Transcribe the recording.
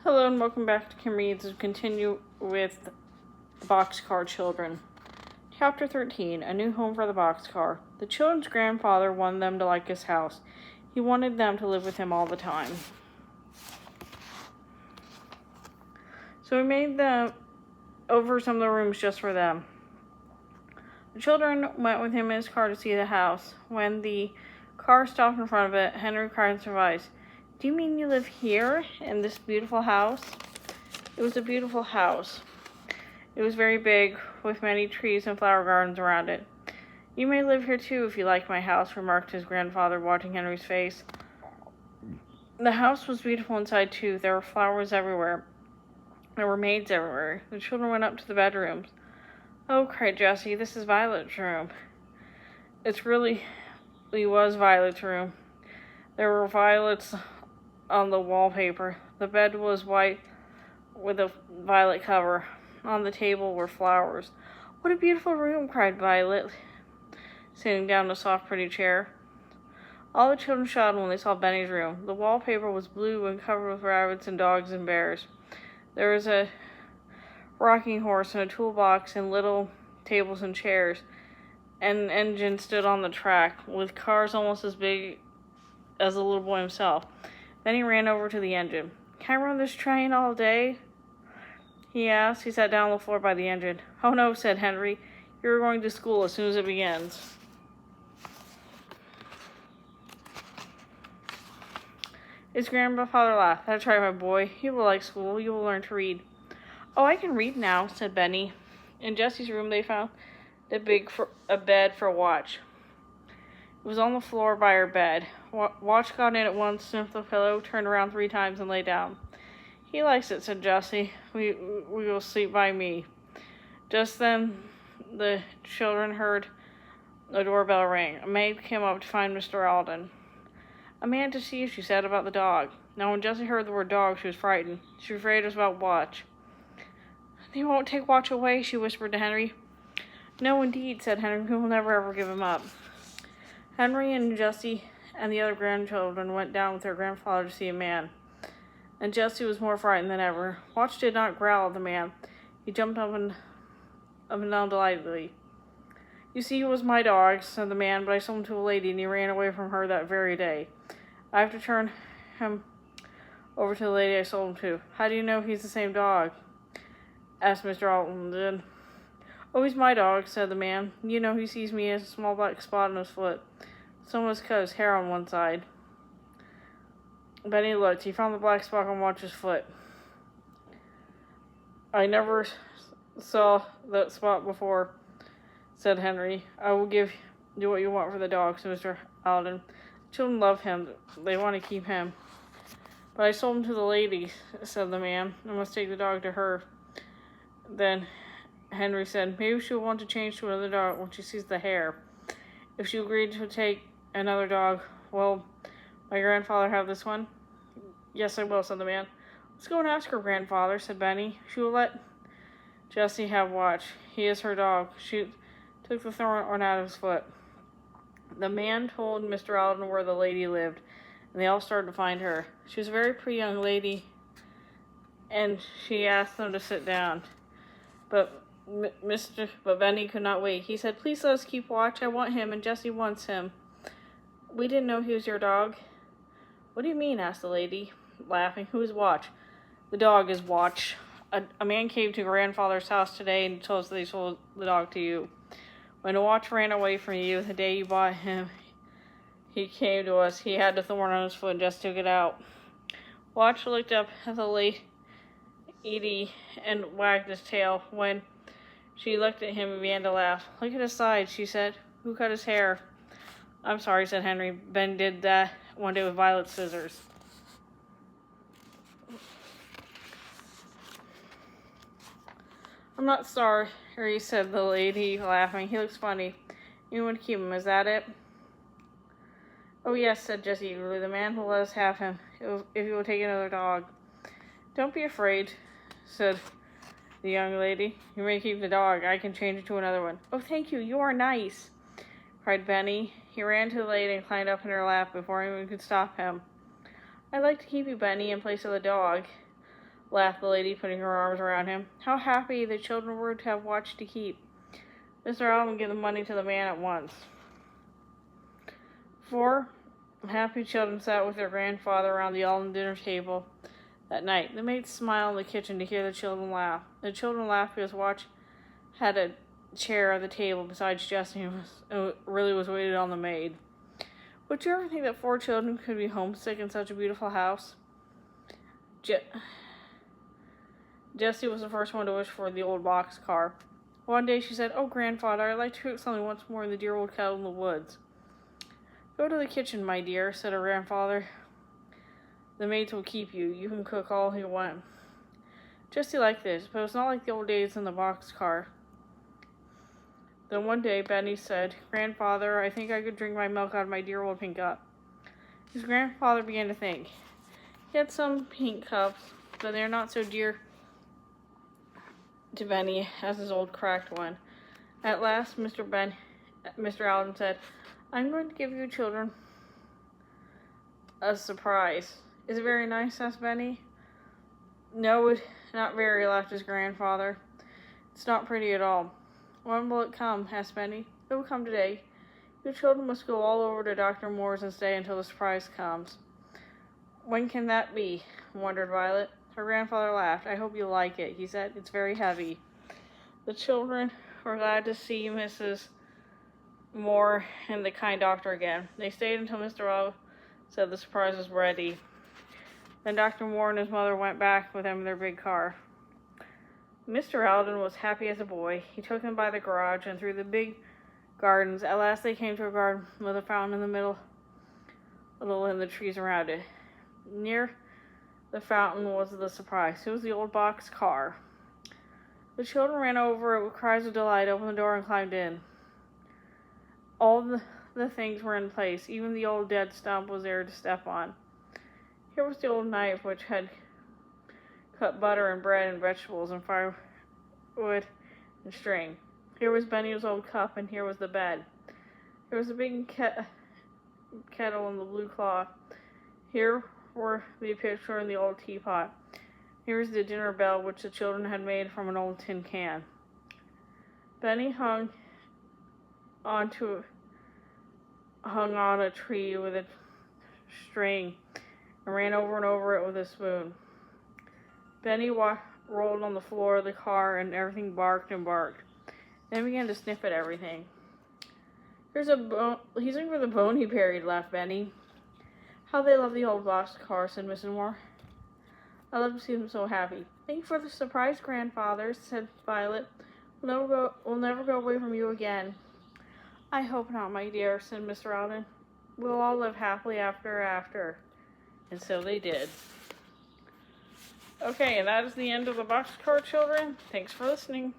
Hello and welcome back to Kim Reads as we continue with Boxcar Children. Chapter 13, A New Home for the Boxcar. The children's grandfather wanted them to like his house. He wanted them to live with him all the time. So he made them over some of the rooms just for them. The children went with him in his car to see the house. When the car stopped in front of it, Henry cried in surprise, "Do you mean you live here, in this beautiful house?" It was a beautiful house. It was very big, with many trees and flower gardens around it. "You may live here too, if you like my house," remarked his grandfather, watching Henry's face. The house was beautiful inside too. There were flowers everywhere. There were maids everywhere. The children went up to the bedrooms. "Oh," cried Jessie, "this is Violet's room." It was Violet's room. There were violets on the wallpaper. The bed was white with a violet cover. On the table were flowers. "What a beautiful room," cried Violet, sitting down in a soft, pretty chair. All the children shouted when they saw Benny's room. The wallpaper was blue and covered with rabbits and dogs and bears. There was a rocking horse and a toolbox and little tables and chairs. An engine stood on the track, with cars almost as big as the little boy himself. Then he ran over to the engine. "Can I run this train all day?" he asked. He sat down on the floor by the engine. "Oh no," said Henry. "You're going to school as soon as it begins." His grandfather laughed. "That's right, my boy. You will like school. You will learn to read." "Oh, I can read now," said Benny. In Jessie's room they found a bed for Watch. It was on the floor by her bed. Watch got in at once, sniffed the pillow, turned around 3 times, and lay down. "He likes it," said Jessie. We will sleep by me." Just then the children heard the doorbell ring. A maid came up to find Mr. Alden. "A man to see you," she said, "about the dog." Now when Jessie heard the word dog, she was frightened. She was afraid it was about Watch. "They won't take Watch away," she whispered to Henry. "No, indeed," said Henry. "We will never ever give him up." Henry and Jessie and the other grandchildren went down with their grandfather to see a man, and Jessie was more frightened than ever. Watch did not growl at the man. He jumped up and down delightedly. "You see, he was my dog," said the man, "but I sold him to a lady, and he ran away from her that very day. I have to turn him over to the lady I sold him to." "How do you know he's the same dog?" asked Mr. Alden. "Oh, he's my dog," said the man. "You know, he sees me as a small black spot on his foot. Someone has cut his hair on one side." Benny looked. He found the black spot on Watch's foot. "I never saw that spot before," said Henry. "I will do what you want for the dog," said Mr. Alden. "Children love him. They want to keep him." "But I sold him to the lady," said the man. "I must take the dog to her." Then Henry said, "Maybe she'll want to change to another dog when she sees the hair. If she agreed to take another dog, will my grandfather have this one?" "Yes, I will," said the man. "Let's go and ask her, grandfather," said Benny. "She will let Jessie have Watch. He is her dog." She took the thorn out of his foot. The man told Mr. Alden where the lady lived, and they all started to find her. She was a very pretty young lady, and she asked them to sit down. But Benny could not wait. He said, "Please let us keep Watch. I want him, and Jessie wants him." "We didn't know he was your dog." "What do you mean?" asked the lady, laughing. "Who is Watch?" "The dog is Watch. A man came to grandfather's house today and told us they sold the dog to you. When Watch ran away from you the day you bought him, he came to us. He had the thorn on his foot and just took it out." Watch looked up at the lady and wagged his tail. When she looked at him and began to laugh. "Look at his side," she said. "Who cut his hair?" "I'm sorry," said Henry. "Ben did that one day with Violet's scissors." "I'm not sorry," said the lady, laughing. "He looks funny. You want to keep him, is that it?" "Oh, yes," said Jessie eagerly. "The man will let us have him, if he will take another dog." "Don't be afraid," said the young lady. "You may keep the dog. I can change it to another one." "Oh, thank you. You are nice," cried Benny. He ran to the lady and climbed up in her lap before anyone could stop him. "I'd like to keep you, Benny, in place of the dog." laughed the lady, putting her arms around him. How happy the children were to have watch to keep. Mr. Alden gave the money to the man at once. 4 happy children sat with their grandfather around the Alden dinner table that night. The maids smiled in the kitchen to hear the children laugh. The children laughed because Watch had a chair at the table besides Jessie, who really was waiting on the maid. Would you ever think that 4 children could be homesick in such a beautiful house? Jessie was the first one to wish for the old boxcar. One day she said, "Oh, Grandfather, I'd like to cook something once more in the dear old kettle in the woods." "Go to the kitchen, my dear," said her grandfather. "The maids will keep you. You can cook all you want." Jessie liked this, but it was not like the old days in the boxcar. Then one day, Benny said, "Grandfather, I think I could drink my milk out of my dear old pink cup." His grandfather began to think. He had some pink cups, but they are not so dear to Benny as his old cracked one. At last, Mr. Alden said, "I'm going to give you children a surprise." "Is it very nice?" asked Benny. "No, not very," laughed his grandfather. "It's not pretty at all." "When will it come?" asked Benny. "It will come today. You children must go all over to Dr. Moore's and stay until the surprise comes." "When can that be?" wondered Violet. Her grandfather laughed. "I hope you like it," he said. "It's very heavy." The children were glad to see Mrs. Moore and the kind doctor again. They stayed until Mr. O said the surprise was ready. Then Dr. Moore and his mother went back with them in their big car. Mr. Alden was happy as a boy. He took them by the garage and through the big gardens. At last they came to a garden with a fountain in the middle, and the trees around it. Near the fountain was the surprise. It was the old box car. The children ran over it with cries of delight, opened the door, and climbed in. All the things were in place. Even the old dead stump was there to step on. Here was the old knife which had cut butter and bread and vegetables and firewood and string. Here was Benny's old cup, and here was the bed. There was a big kettle and the blue cloth. Here were the picture and the old teapot. Here was the dinner bell which the children had made from an old tin can. Benny hung on a tree with a string and ran over and over it with a spoon. Benny rolled on the floor of the car and everything barked and barked. Then he began to sniff at everything. "He's looking for the bone he buried," laughed Benny. "How they love the old boxcar," said Mrs. Moore. "I love to see them so happy." "Thank you for the surprise, Grandfather," said Violet. We'll never go away from you again." "I hope not, my dear," said Mr. Alden. "We'll all live happily after. And so they did. Okay, and that is the end of the Boxcar Children. Thanks for listening.